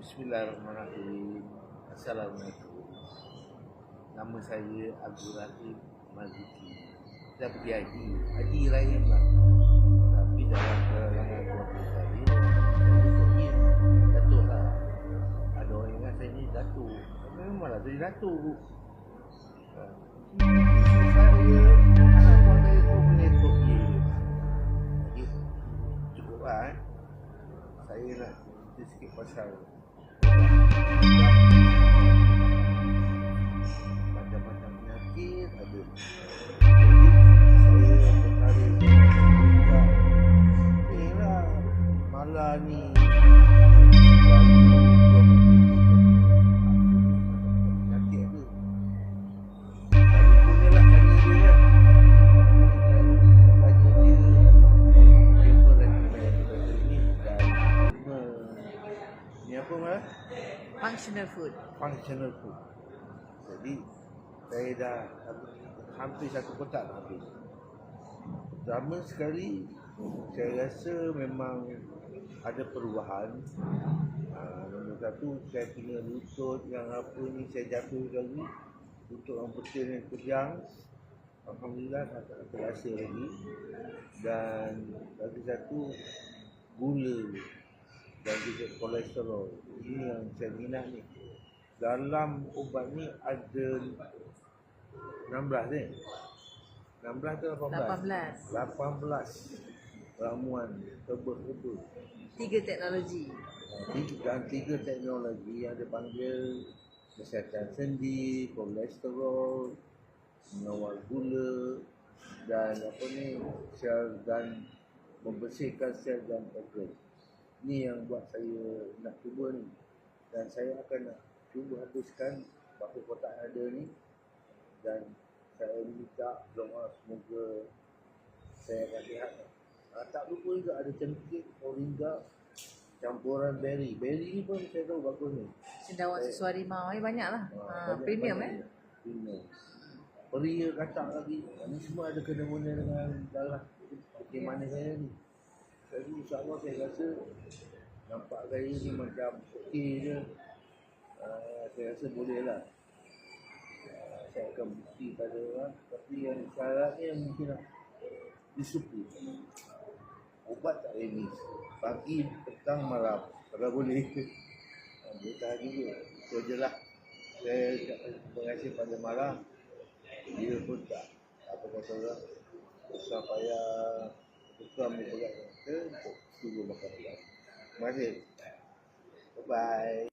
Bismillahirrahmanirrahim. Assalamualaikum. Nama saya Abdul Rahim Marzuki. Saya pergi haji. Haji Rahim lah. Tapi dalam kalangan keluarga saya pergi Datuk lah. Ada orang ingat saya ni Datuk. Memanglah saya Datuk. Saya anak buah saya tu mengetuk je. Jadi cukup lah Saya nak cerita sikit pasal macam-macam penyakit ada. Jadi saya berkali lah malah ni penyakit ada. Saya punya lah tanya dia kan. Tanya dia berekomen ni dan ni apa malah? Functional food. Functional food. Jadi saya dah hampir satu kotak dah habis. Pertama sekali saya rasa memang ada perubahan. Nombor satu, saya punya lutut yang apa ni saya jatuh sekali. Lutut yang betul yang kejang. Alhamdulillah tak terasa lagi. Dan lagi satu, gula dan juga kolesterol. Ini yang saya minat ni. Dalam ubat ni ada 16 ni. 16 ke 18? 18 ramuan herbal. 3 teknologi. Dan 3 teknologi yang dipanggil kesihatan sendi, kolesterol, mengawal gula dan apa ni, sel dan membersihkan sel dan organ. Ni yang buat saya nak cuba ni. Dan saya akan nak cuba habiskan berapa kotak ada ni. Dan saya minta doa semoga saya akan sihat. Tak lupa juga ada cengkeh, moringa, campuran berry. Berry ni pun saya tahu bagus ni. Cendawan susu harimau banyak lah. Premium Premium. Peria katak lagi. Ni semua ada kena-mena dengan darah bagaimana saya ni. Jadi insyaAllah saya rasa nampak saya ni macam okey je. Saya rasa boleh lah. Saya akan bukti pada orang. Tapi yang syaratnya mungkin disiplin. Ubat tak remis. Pagi, petang, malam. Kalau boleh. Boleh tahan juga. Itu je lah. Saya terima kasih pada malam. Dia pun tak apa kata orang. Susah payah. Tukar berat. Untuk cuba makan ubat. Terima kasih. Bye-bye.